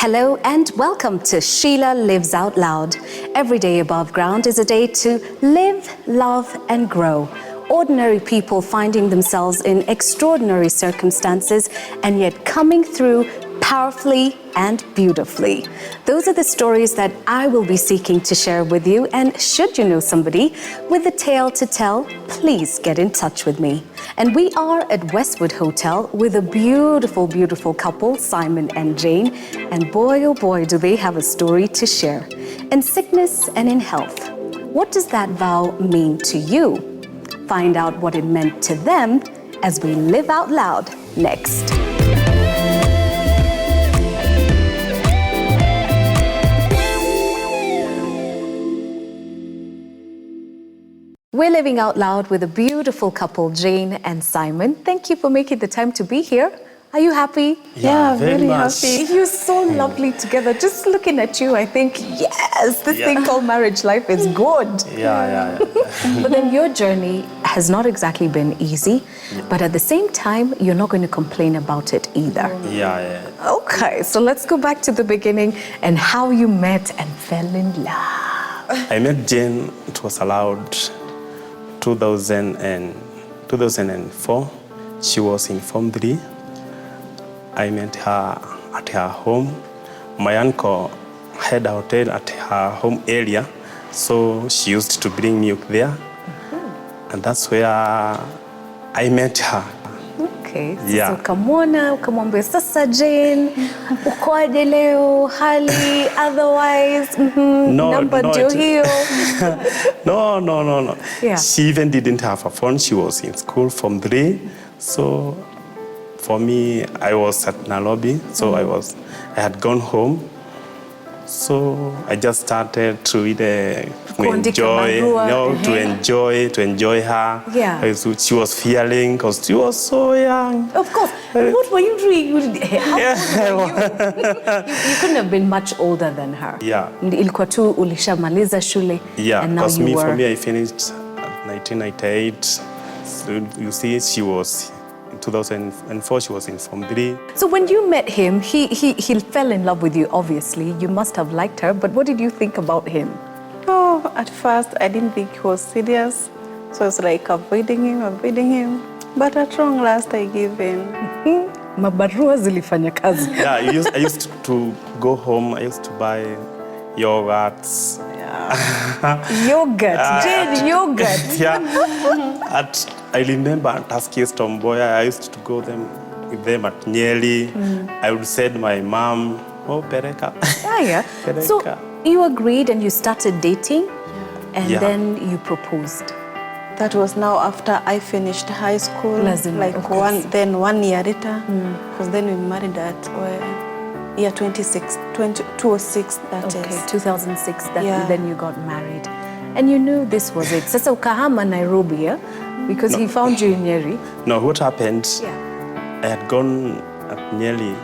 Hello and welcome to Sheila Lives Out Loud. Every day above ground is a day to live, love and grow. Ordinary people finding themselves in extraordinary circumstances and yet coming through powerfully and beautifully. Those are the stories that I will be seeking to share with you, and should you know somebody with a tale to tell, please get in touch with me. And we are at Westwood Hotel with a beautiful, beautiful couple, Simon and Jane, and boy oh boy do they have a story to share. In sickness and in health, what does that vow mean to you? Find out what it meant to them as we live out loud next. We're living out loud with a beautiful couple, Jane and Simon. Thank you for making the time to be here. Are you happy? Yeah, very happy. You're so lovely together. Just looking at you, I think, yes, this thing called marriage life is good. Yeah. But then your journey has not exactly been easy, but at the same time, you're not going to complain about it either. Yeah. Okay, so let's go back to the beginning and how you met and fell in love. I met Jane, it was allowed 2004. She was in Form 3. I met her at her home. My uncle had a hotel at her home area, so she used to bring milk there. And that's where I met her. Okay, Yeah. so ukamwambia sasa Jane, ukoaje leo, hali, otherwise, namba ndio hiyo. No. Yeah. She even didn't have a phone. She was in school Form 3. So for me, I was at Nairobi, so I had gone home. So I just started to enjoy her. Yeah. She was feeling because she was so young. Of course. What were you doing? How old were you? You couldn't have been much older than her. Yeah. Ilikuwa tu ulishamaliza shule. Yeah, and now because you were... for me, I finished at 1998. So you see, she was in 2004. She was in Form 3. So when you met him, he fell in love with you. Obviously, you must have liked her. But what did you think about him? Oh, at first I didn't think he was serious, so I was like avoiding him. But at long last I gave in. Mabarua zilifanya kazi. Yeah, I used to go home. I used to buy yogurts. Yogurt, Jane, yogurt. Yeah. I remember at Tuskegee Tomboya, I used to go with them at Nyeri. I would send my mom, Pereka. Yeah. Pereka. So you agreed and you started dating, and then you proposed. That was now after I finished high school. Lazima, like of course. 1 year later, because then we married at year 2006. That Okay, is 2006. Then you got married, and you knew this was it. Sasa ukahama Nairobi, yeah? Because he found you in Nyeri. No, what happened? Yeah. I had gone at Nyeri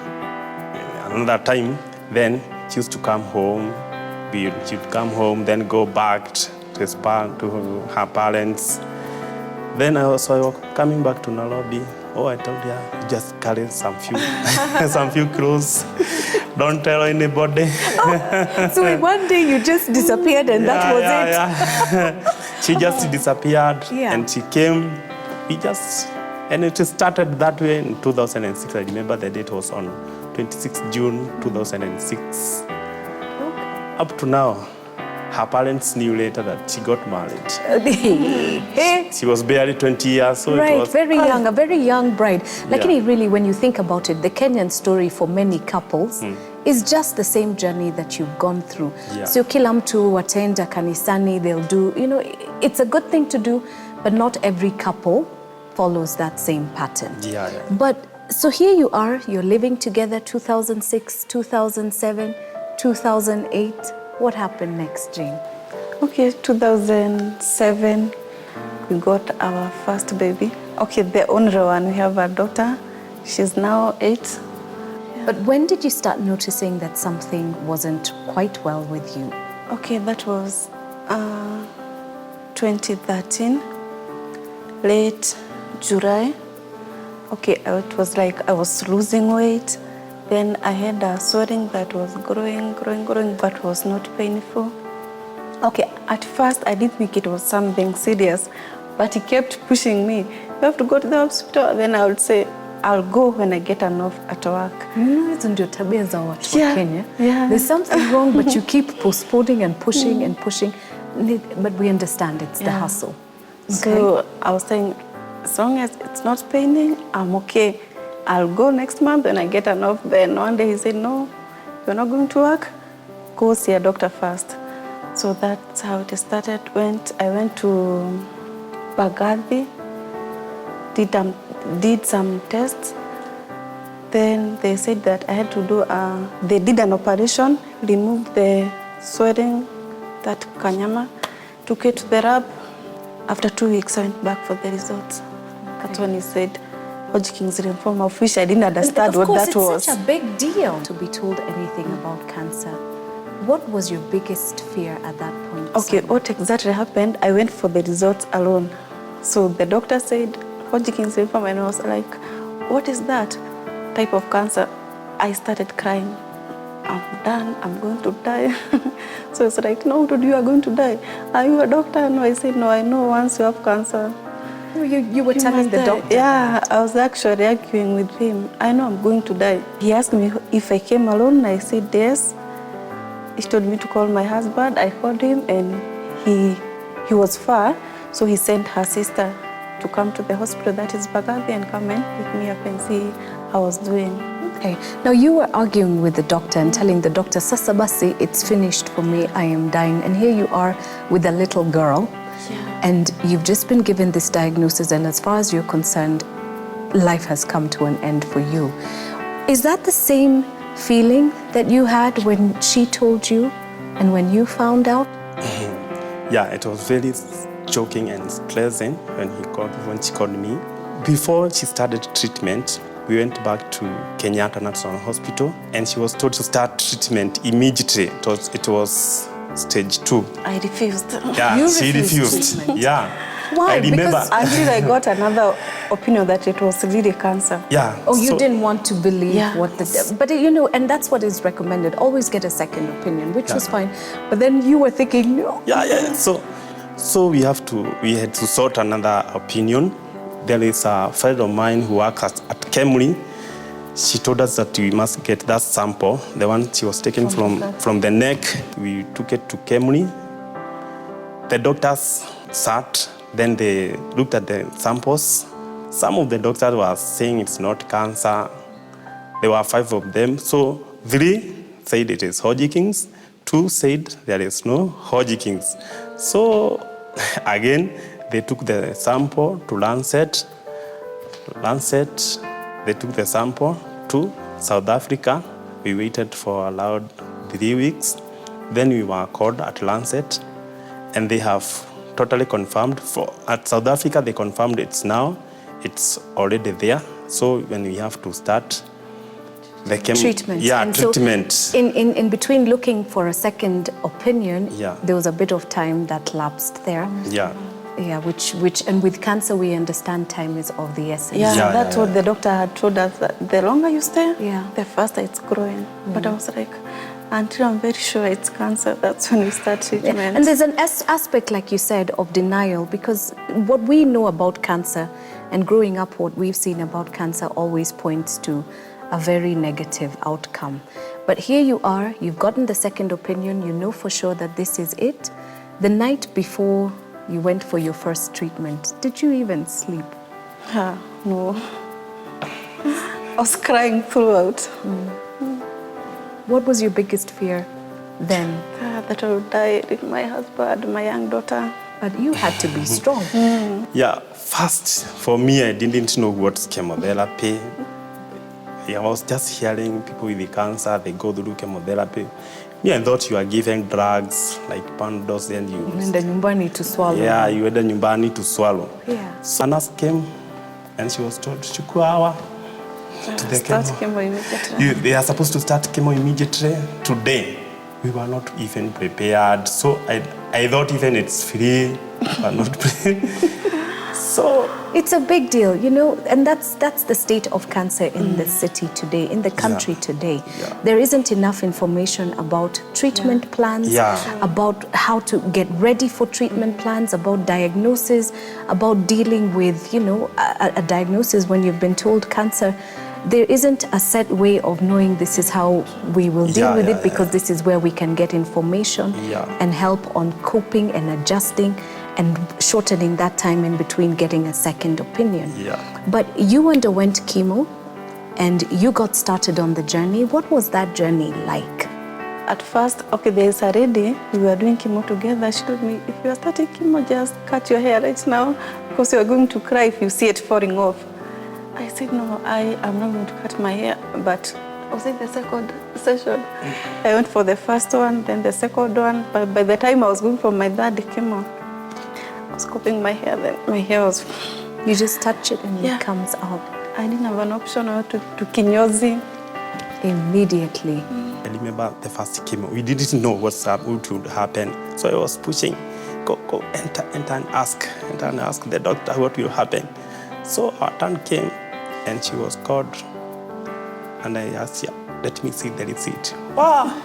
another time. Then she used to come home. She'd come home, then go back to her parents. Then I was coming back to Nairobi. I told her, just carry some few clothes. Don't tell anybody. So one day you just disappeared and that was it? Yeah. She just disappeared and she came. And it started that way in 2006. I remember the date was on 26 June 2006. Up to now, her parents knew later that she got married. She was barely 20 years, so right, it was... very young, a very young bride. Like really, when you think about it, the Kenyan story for many couples is just the same journey that you've gone through. Yeah. So kila mtu watenda kanisani, they'll do, it's a good thing to do, but not every couple follows that same pattern. Yeah. But so here you are, you're living together 2006, 2007, 2008. What happened next, Jane? Okay, 2007, we got our first baby. Okay, the only one. We have a daughter. She's now 8. But when did you start noticing that something wasn't quite well with you? Okay, that was 2013, late July. Okay, it was like I was losing weight. Then I had a swelling that was growing, but was not painful. Okay, at first I didn't think it was something serious, but he kept pushing me. You have to go to the hospital. Then I would say, I'll go when I get enough at work. Hizo ndio tabia za watu wa Kenya. Yeah. There's something wrong, but you keep postponing and pushing and pushing. But we understand it's the hustle. So I was saying, as long as it's not paining, I'm okay. I'll go next month when I get enough. Then one day he said, no, you're not going to work. Go see a doctor first. So that's how it started. I went to Bagathi, did some tests. Then they said that I had to do, they did an operation, removed the swelling, that kanyama, took it to the lab. After 2 weeks, I went back for the results. That's when he said, Hodgkin's lymphoma, of which I didn't understand what that was. Of course, it's such a big deal to be told anything about cancer. What was your biggest fear at that point? Okay, what exactly happened, I went for the results alone. So the doctor said, Hodgkin's lymphoma, and I was like, what is that type of cancer? I started crying. I'm done, I'm going to die. So it's like, no, dude, you are going to die. Are you a doctor? No, I said, no, I know once you have cancer. You were telling the doctor? Yeah, I was actually arguing with him. I know I'm going to die. He asked me if I came alone. I said yes. He told me to call my husband. I called him, and he was far, so he sent her sister to come to the hospital, that is Bagathi, and come and pick me up and see how I was doing. Okay. Now you were arguing with the doctor and telling the doctor, Sasa basi, it's finished for me, I am dying. And here you are with a little girl, and you've just been given this diagnosis, and as far as you're concerned, life has come to an end for you. Is that the same feeling that you had when she told you and when you found out? Yeah, it was very shocking and stressing when she called me. Before she started treatment, we went back to Kenyatta National Hospital, and she was told to start treatment immediately. It was stage 2. I refused. Yeah, she refused. Yeah. Why? I remember. Because until I got another opinion that it was really cancer. Yeah. Oh, you didn't want to believe what the... But you know, and that's what is recommended. Always get a second opinion, which was fine. But then you were thinking, no. Yeah. So we had to sort another opinion. There is a friend of mine who works at Kemri. She told us that we must get that sample, the one she was taken from the neck. We took it to Kemri. The doctors sat, then they looked at the samples. Some of the doctors were saying it's not cancer. There were 5 of them. So 3 said it is Hodgkin's, 2 said there is no Hodgkin's. So again, they took the sample to Lancet. They took the sample to South Africa. We waited for allowed 3 weeks. Then we were called at Lancet, and they have totally confirmed. At South Africa, they confirmed it's already there. So when we have to start the treatment. Yeah, and treatment. So in between looking for a second opinion, there was a bit of time that lapsed there. Yeah, which and with cancer we understand time is of the essence. That's what the doctor had told us, that the longer you stay, the faster it's growing. But I was like, until I'm very sure it's cancer, that's when we start treatment. And there's an aspect, like you said, of denial, because what we know about cancer and growing up, what we've seen about cancer always points to a very negative outcome. But here you are, you've gotten the second opinion, you know for sure that this is it. The night before you went for your first treatment, did you even sleep? No. I was crying throughout. What was your biggest fear then? That I would die with my husband, my young daughter. But you had to be strong. Yeah, first, for me, I didn't know what's chemotherapy. I was just hearing people with the cancer, they go through chemotherapy. I thought you are given drugs like Panadol, and you went nyumbani to swallow. Yeah, you went nyumbani to swallow. Yeah. So a nurse came, and she was told, chukua hawa to the chemo immediately. They are supposed to start chemo immediately today. We were not even prepared. So I thought even it's free, but not So It's a big deal, you know, and that's the state of cancer in the city today, in the country today. Yeah. There isn't enough information about treatment plans, about how to get ready for treatment plans, about diagnosis, about dealing with, you know, a diagnosis when you've been told cancer. There isn't a set way of knowing this is how we will deal with it, because this is where we can get information and help on coping and adjusting and shortening that time in between getting a second opinion. But you underwent chemo and you got started on the journey. What was that journey like? At first, okay, there's a lady, we were doing chemo together. She told me, if you are starting chemo, just cut your hair right now because you are going to cry if you see it falling off. I said, no, I am not going to cut my hair. But I was in the second session. I went for the first one, then the second one. But by the time I was going for my third chemo, I was cutting my hair, then my hair was... You just touch it and it comes out. I didn't have an option to kinyozi. Immediately. I remember the first chemo. We didn't know what would happen. So I was pushing, go, enter and ask the doctor what will happen. So our turn came and she was called. And I asked, let me see the receipt. Wow!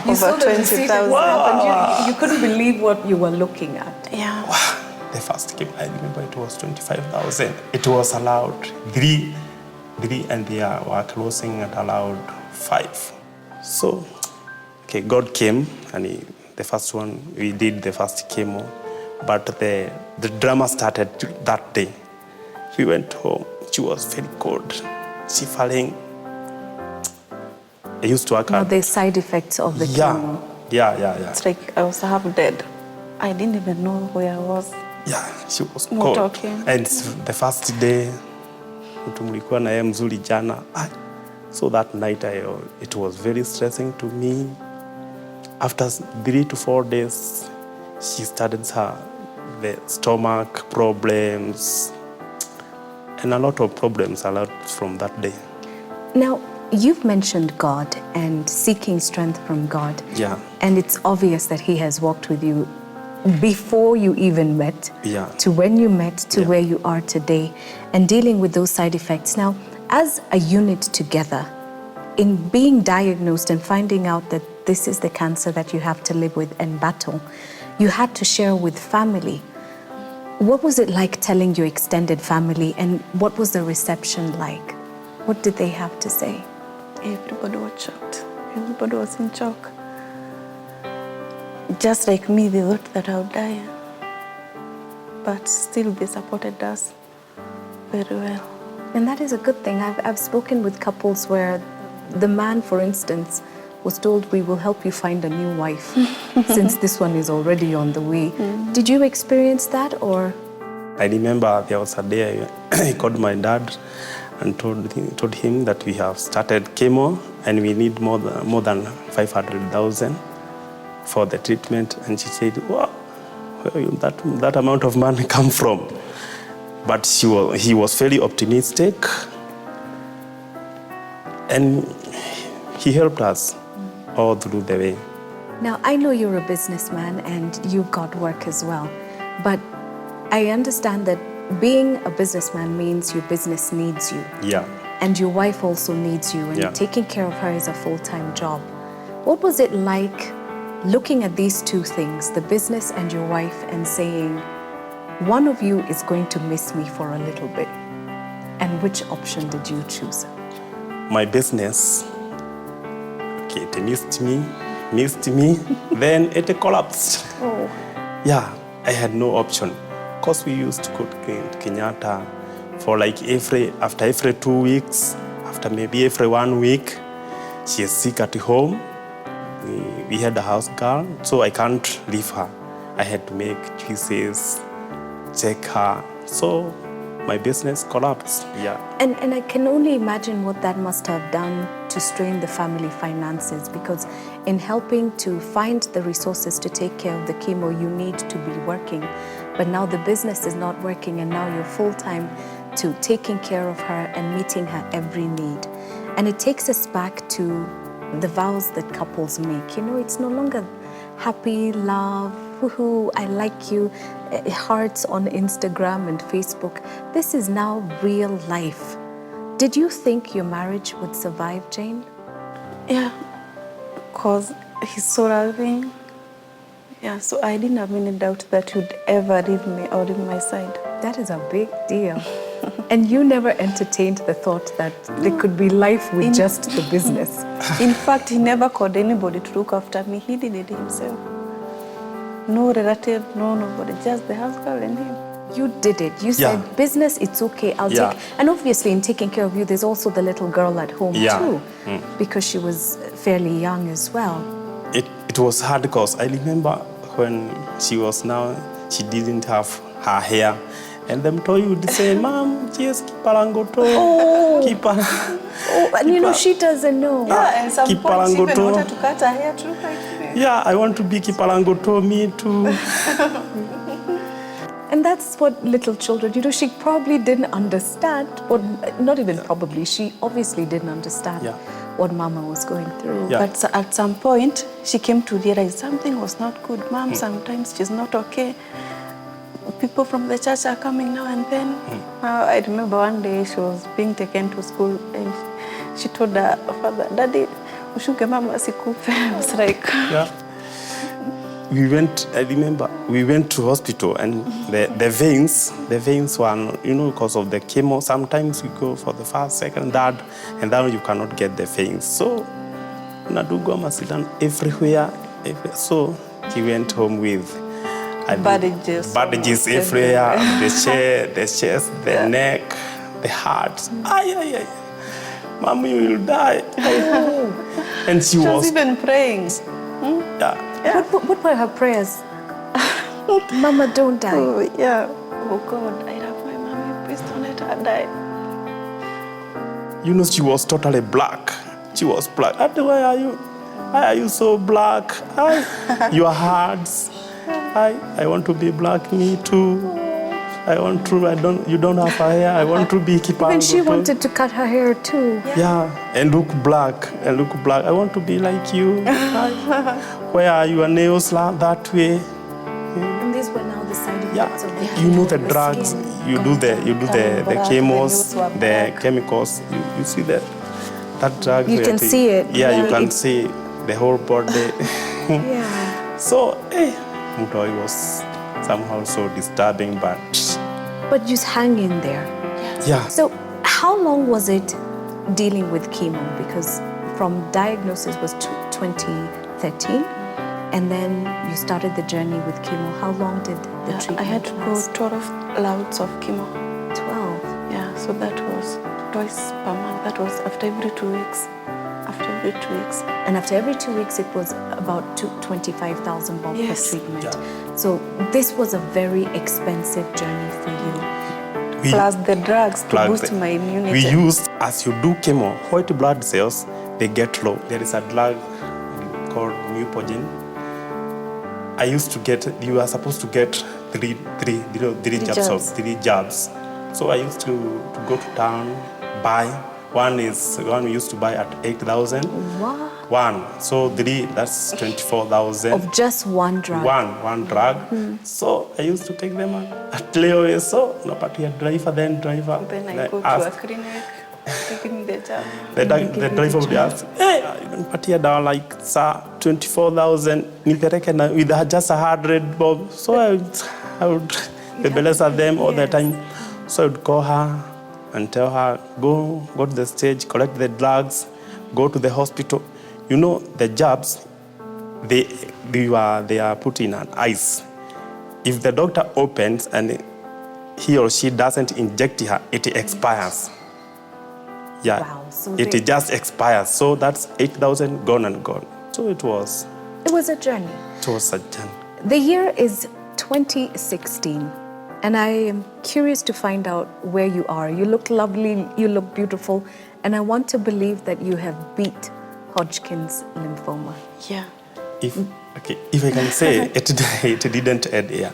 You Over 20,000. Wow. You couldn't believe what you were looking at. Yeah. Wow. The first chemo, I remember it was 25,000. It was allowed three, and they were closing at allowed 5. So, okay, God came, and the first one, we did the first chemo, but the drama started that day. We went home. She was very cold, shivering. I used to work Now at... the side effects of the chemo. Yeah. It's like I was half dead. I didn't even know where I was. Yeah, she was No cold. talking. And the first day, mtu mlikuwa na yeye mzuri jana. So that night, it was very stressing to me. After 3 to 4 days, she started the stomach problems and a lot of problems from that day. Now, you've mentioned God and seeking strength from God. Yeah. And it's obvious that He has walked with you before you even met, to when you met, to where you are today, and dealing with those side effects. Now, as a unit together, in being diagnosed and finding out that this is the cancer that you have to live with and battle, you had to share with family. What was it like telling your extended family, and what was the reception like? What did they have to say? Everybody was shocked. Everybody was in shock. Just like me, they thought that I would die. But still, they supported us very well. And that is a good thing. I've spoken with couples where the man, for instance, was told, we will help you find a new wife since this one is already on the way. Did you experience that, or? I remember there was a day I called my dad and told him that we have started chemo and we need more than 500,000 for the treatment. And she said, wow, where will that amount of money come from? But he was very optimistic, and he helped us all through the way. Now, I know you're a businessman and you've got work as well, but I understand that being a businessman means your business needs you. Yeah. And your wife also needs you, and taking care of her is a full-time job. What was it like looking at these two things, the business and your wife, and saying, one of you is going to miss me for a little bit? And which option did you choose? My business, okay, it missed me, then it collapsed. Oh. Yeah, I had no option. Because we used to go to Kenyatta for like after every 2 weeks, after maybe every 1 week, she is sick at home. We had a house girl, so I can't leave her. I had to make choices, check her. So my business collapsed, And I can only imagine what that must have done to strain the family finances, because in helping to find the resources to take care of the chemo, you need to be working. But now the business is not working, and now you're full-time to taking care of her and meeting her every need. And it takes us back to the vows that couples make. You know, it's no longer happy, love, woohoo, I like you, hearts on Instagram and Facebook. This is now real life. Did you think your marriage would survive, Jane? Yeah, because he's so loving. Yeah, so I didn't have any doubt that he'd ever leave me or leave my side. That is a big deal. And you never entertained the thought that there could be life with just the business. In fact, he never called anybody to look after me. He did it himself. No relative, no nobody, just the house girl and him. You did it. You said, business, it's okay, I'll take. And obviously in taking care of you, there's also the little girl at home too, because she was fairly young as well. It was hard because I remember when she didn't have her hair. And them told you would say, Mom, just keep parangoto. Keep and you know, she doesn't know. Yeah, and some point she even wanted to cut her hair too. Yeah, I want to be kiparangoto, me too. And that's what little children, you know, she probably didn't understand, or not even probably, she obviously didn't understand what Mama was going through. Yeah. But at some point, she came to realize something was not good. Mom, sometimes she's not okay. People from the church are coming now and then. I remember one day she was being taken to school and she told her father, Daddy, ushuke mama sikufe. I was like... I remember, we went to hospital and the veins were, you know, because of the chemo, sometimes we go for the first, second, third, and then you cannot get the veins. So, Nadugwa Masidan everywhere. So, he went home with bandages everywhere, the chest, the neck, the heart. Mom, you will die. And she was even praying. What were her prayers? Mama, don't die. Oh, yeah. Oh, God, I love my mommy. Please don't let her die. You know, she was totally black. She was black. Why are you? Why are you so black? Your hearts. I want to be black, me too. You don't have her hair. I want to be kipango. Even she wanted to cut her hair too. Yeah, and look black. I want to be like you. Where are your nails that way? And these were now the side effects of the you know the drugs. You do the chemos, the chemicals. You see that drug. You can see it. Yeah, you can see the whole body. So, Mutoi was somehow so disturbing, but just hang in there. Yeah. So how long was it dealing with chemo? Because from diagnosis was 2013, and then you started the journey with chemo. How long did the treatment I had to go 12 louds of chemo. 12? Yeah, so that was twice per month. That was after every 2 weeks. And after every 2 weeks, it was about 25,000 baht per treatment. Yeah. So this was a very expensive journey for you. Plus the drugs to boost my immunity. We used, as you do chemo, white blood cells, they get low. There is a drug called Neupogen. I used to get, you are supposed to get three jabs. So I used to go to town, buy. One we used to buy at 8,000. Wow. One. So that's 24,000. Of just one drug? One drug. So I used to take them at layaway. So, driver. Then I go to a clinic, taking the jab. The driver would ask, hey, you don't put here down like, sir, 24,000, with just 100 bob. So I would rebellious at them all the time. So I would call her and tell her, go to the stage, collect the drugs, go to the hospital. You know, the jabs, they are put in an ice. If the doctor opens and he or she doesn't inject her, it expires. Yeah, wow, so it just expires. So that's 8,000 gone and gone. So it was a journey. It was a journey. The year is 2016. And I am curious to find out where you are. You look lovely, you look beautiful, and I want to believe that you have beat Hodgkin's lymphoma. Yeah. If I can say, it didn't end here.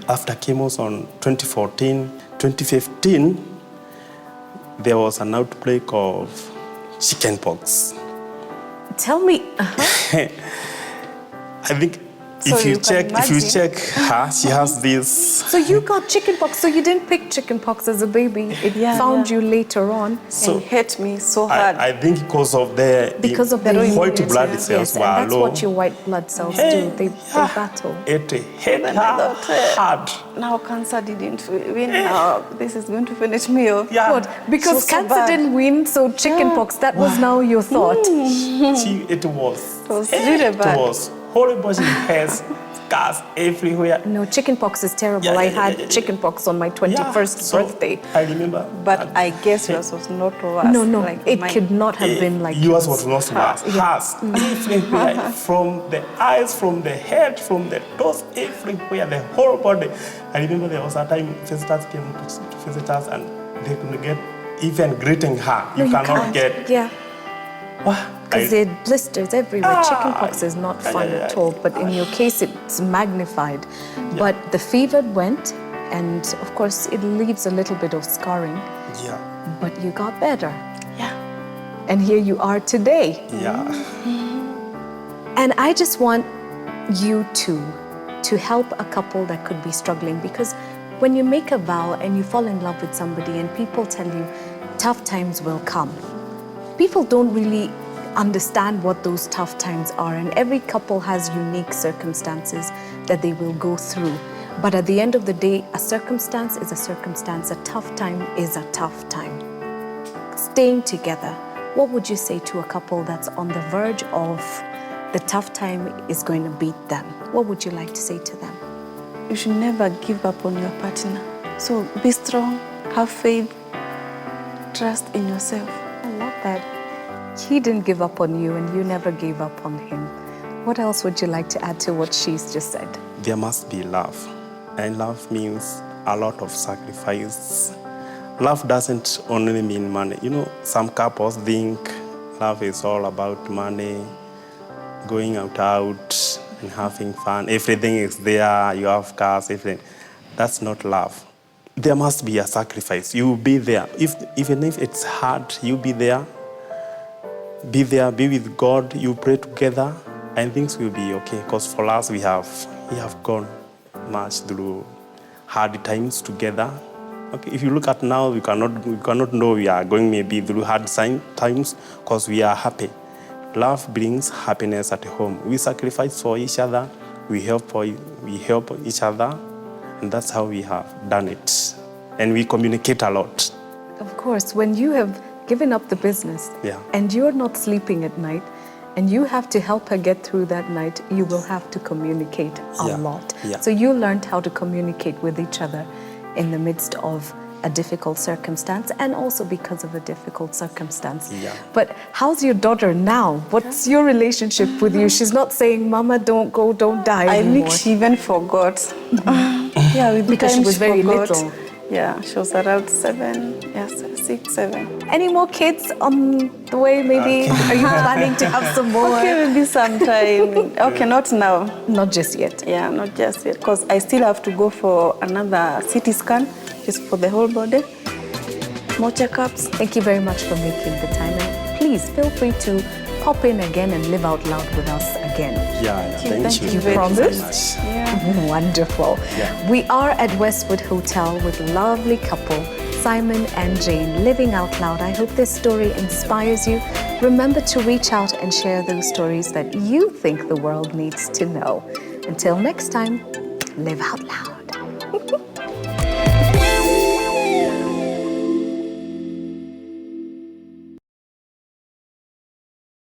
After chemos on 2014, 2015, there was an outbreak of chickenpox. Tell me. I think So if you you can check her, she has this. So you got chickenpox. So you didn't pick chickenpox as a baby. It found you later on. So and hit me so hard. I think because of the white blood cells Yes, were and that's low. what your white blood cells do. They battle. It hit Then her I thought, hard. now cancer didn't win. Now this is going to finish me off. Yeah. What? Because So cancer bad. didn't win, so chickenpox, that was now your thought. It was really bad. It was horrible. She has scars everywhere. No, chickenpox is terrible. Yeah, I yeah, had yeah, yeah. chickenpox on my 21st So, birthday. I remember. But I guess yours was not worse. No, like it mine. could not have been like yours was not worse. Yeah. Hers, everywhere, from the eyes, from the head, from the toes, everywhere, the whole body. I remember there was a time visitors came to visit us and they couldn't get even greeting her. No, You cannot can't. get. Yeah, Wow. because there are blisters everywhere. Chickenpox is not Yeah, fun yeah, at yeah. all, but in your case, it's magnified. But the fever went, and of course, it leaves a little bit of scarring, Yeah. but you got better. Yeah. And here you are today. Yeah. And I just want you to help a couple that could be struggling, because when you make a vow and you fall in love with somebody and people tell you tough times will come, people don't really understand what those tough times are, and every couple has unique circumstances that they will go through. But at the end of the day, a circumstance is a circumstance. A tough time is a tough time. Staying together, what would you say to a couple that's on the verge of the tough time is going to beat them? What would you like to say to them? You should never give up on your partner. So be strong, have faith, trust in yourself. I love that. He didn't give up on you and you never gave up on him. What else would you like to add to what she's just said? There must be love. And love means a lot of sacrifice. Love doesn't only mean money. You know, some couples think love is all about money, going out and having fun. Everything is there, you have cars, everything. That's not love. There must be a sacrifice. You will be there. Even if it's hard, you be there. Be there, be with God, you pray together, and things will be okay. Because for us, we have gone much through hard times together. Okay, if you look at now, we cannot know we are going maybe through hard times because we are happy. Love brings happiness at home. We sacrifice for each other, we help each other, and that's how we have done it. And we communicate a lot. Of course, when you have given up the business and you're not sleeping at night and you have to help her get through that night, you will have to communicate a lot. Yeah. So you learned how to communicate with each other in the midst of a difficult circumstance and also because of a difficult circumstance. Yeah. But how's your daughter now? What's your relationship with you? She's not saying, Mama, don't go, don't die I anymore. think she even forgot. Yeah, with Because time she was very forgot. little. Yeah, she was around 6, 7. Any more kids on the way, maybe? Are you planning to have some more? Okay, maybe sometime. Okay, not now. Not just yet. Yeah, not just yet, because I still have to go for another CT scan, just for the whole body. More checkups. Thank you very much for making the time. And please feel free to pop in again and live out loud with us again. Yeah, thank you. you very promised? much. Yeah. Wonderful. Yeah. We are at Westwood Hotel with lovely couple, Simon and Jane, living out loud. I hope this story inspires you. Remember to reach out and share those stories that you think the world needs to know. Until next time, live out loud.